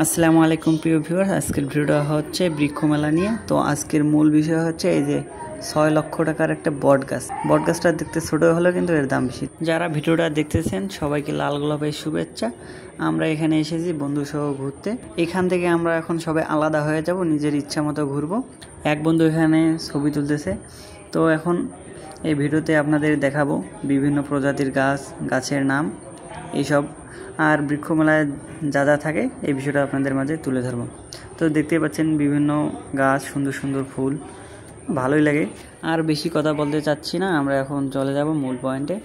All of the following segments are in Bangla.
আসসালামু আলাইকুম প্রিয় ভিউয়ার, আজকের ভিডিওটা হচ্ছে বৃক্ষ মেলা নিয়ে। তো আজকের মূল বিষয় হচ্ছে এই যে 6 লক্ষ টাকার একটা বট গাছটা দেখতে ছোট হলেও কিন্তু এর দাম বেশি। যারা ভিডিওটা দেখতেছেন সবাইকে লাল গোলাপের শুভেচ্ছা। আমরা এখানে এসেছি বন্ধু সহ ঘুরতে। এখান থেকে আমরা এখন সবাই আলাদা হয়ে যাব, নিজের ইচ্ছা মতো ঘুরবো। এক বন্ধু এখানে ছবি তুলতেছে। তো এখন এই ভিডিওতে আপনাদের দেখাবো বিভিন্ন প্রজাতির গাছের নাম এইসব, আর বৃক্ষ মেলায় যা যা থাকে এই বিষয়টা আপনাদের মাঝে তুলে ধরবো। তো দেখতে পাচ্ছেন বিভিন্ন গাছ, সুন্দর সুন্দর ফুল, ভালোই লাগে। আর বেশি কথা বলতে চাচ্ছি না, আমরা এখন চলে যাব মূল পয়েন্টে।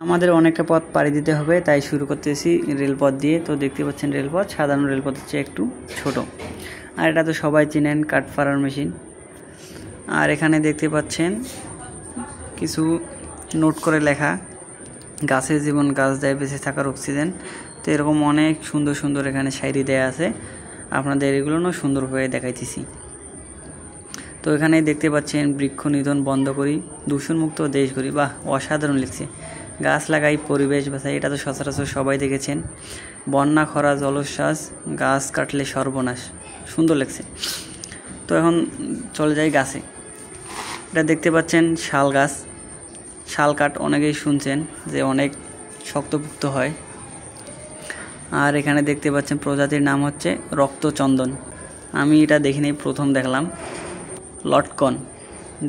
আমাদের অনেকটা পথ পাড়ি দিতে হবে, তাই শুরু করতেছি রেলপথ দিয়ে। তো দেখতে পাচ্ছেন রেলপথ, সাধারণ রেলপথ হচ্ছে একটু ছোট, আর এটা তো সবাই চিনেন, কাঠ ফাড়ার মেশিন। আর এখানে দেখতে পাচ্ছেন কিছু নোট করে লেখা, গাছের জীবন, গাছ দেয় বেঁচে থাকার অক্সিজেন। তো এরকম অনেক সুন্দর সুন্দর এখানে শায়রি দেয়া আছে, আপনাদের এগুলো না সুন্দরভাবে দেখাইতেছি। তো এখানে দেখতে পাচ্ছেন বৃক্ষ নিধন বন্ধ করি, দূষণমুক্ত দেশ করি। বাহ, অসাধারণ লিখছে। গাছ লাগাই, পরিবেশ বাঁচাই, এটা তো সচরাচর সবাই দেখেছেন। বন্যা, খরা, জলোচ্ছ্বাস, গাছ কাটলে সর্বনাশ, সুন্দর লাগছে। তো এখন চলে যাই গাছে। এটা দেখতে পাচ্ছেন শাল গাছ, শাল কাঠ অনেকেই শুনছেন যে অনেক শক্তপুক্ত হয়। আর এখানে দেখতে পাচ্ছেন প্রজাতির নাম হচ্ছে রক্তচন্দন। আমি এটা দেখিনি, প্রথম দেখলাম। লটকন,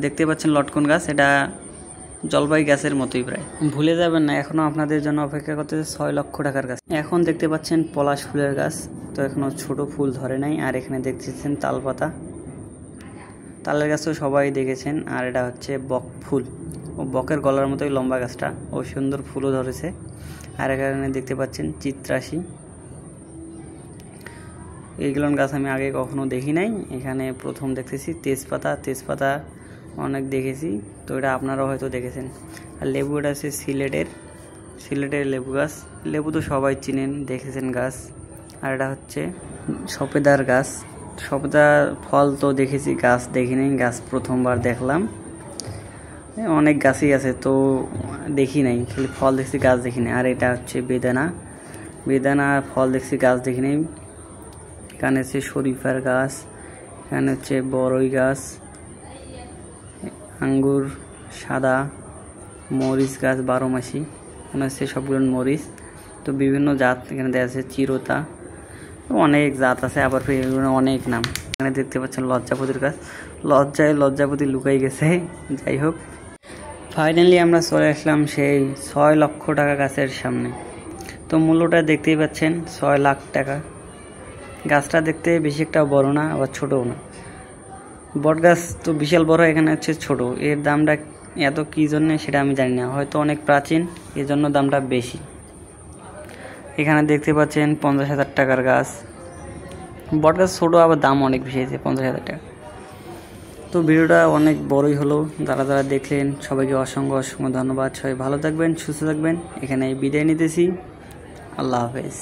দেখতে পাচ্ছেন লটকন গাছ, এটা জলপাই গাছের মতোই প্রায়। ভুলে যাবেন না, এখনও আপনাদের জন্য অপেক্ষা করতেছে 6 লক্ষ টাকার গাছ। এখন দেখতে পাচ্ছেন পলাশ ফুলের গাছ, তো এখনও ছোট ফুল ধরে নাই। আর এখানে দেখতেছেন তালপাতা, তালের গাছও সবাই দেখেছেন। আর এটা হচ্ছে বক ফুল, ও বকের গলার মতোই লম্বা গাছটা, ও সুন্দর ফুলও ধরেছে। আর এখানে দেখতে পাচ্ছেন চিত্রাশী, এইগুলো গাছ আমি আগে কখনো দেখি নাই, এখানে প্রথম দেখতেছি। তেজপাতা অনেক দেখেছি, তো এটা আপনারাও হয়তো দেখেছেন। আর লেবু, এটা হচ্ছে সিলেটের লেবু গাছ, লেবু তো সবাই চিনেন, দেখেছেন গাছ। আর এটা হচ্ছে সফেদার গাছ, সফেদা ফল তো দেখেছি, গাছ দেখিনি, গাছ প্রথমবার দেখলাম। অনেক গাছই আছে তো দেখি নাই, খালি ফল দেখছি, গাছ দেখি নাই। আর এটা হচ্ছে বেদানা, ফল দেখছি, গাছ দেখি নাই। এখানে হচ্ছে শরীফার গাছ, এখানে হচ্ছে বড়ই গাছ, আঙ্গুর সাদা, মরিচ গাছ 12 মাসি, এখানে হচ্ছে সবগুলো মরিচ। তো বিভিন্ন জাত এখানে দেখা যাচ্ছে, চিরতা, অনেক জাত আছে, আবার এগুলো অনেক নাম। এখানে দেখতে পাচ্ছেন লজ্জাপতির গাছ, লজ্জাপতি লুকাই গেছে। যাই হোক, ফাইনালি আমরা চলে আসলাম সেই 6 লক্ষ টাকা গাছের সামনে। তো মূল্যটা দেখতেই পাচ্ছেন 6 লাখ টাকা। গাছটা দেখতে বেশি একটা বড় না, আবার ছোটও না। বট গাছ তো বিশাল বড়, এখানে হচ্ছে ছোট। এর দামটা এত কী জন্যে সেটা আমি জানি না, হয়তো অনেক প্রাচীন, এর জন্য দামটা বেশি। এখানে দেখতে পাচ্ছেন 50,000 টাকার গাছ। বট গাছ ছোটো, আবার দাম অনেক বেশি আছে, 50,000 টাকা। তো ভিডিওটা অনেক বড়ই হলো, যারা দেখলেন সবাইকে অসংখ্য ধন্যবাদ। সবাই ভালো থাকবেন, সুস্থ থাকবেন। এখানে বিদায় নিতেছি, আল্লাহ হাফেজ।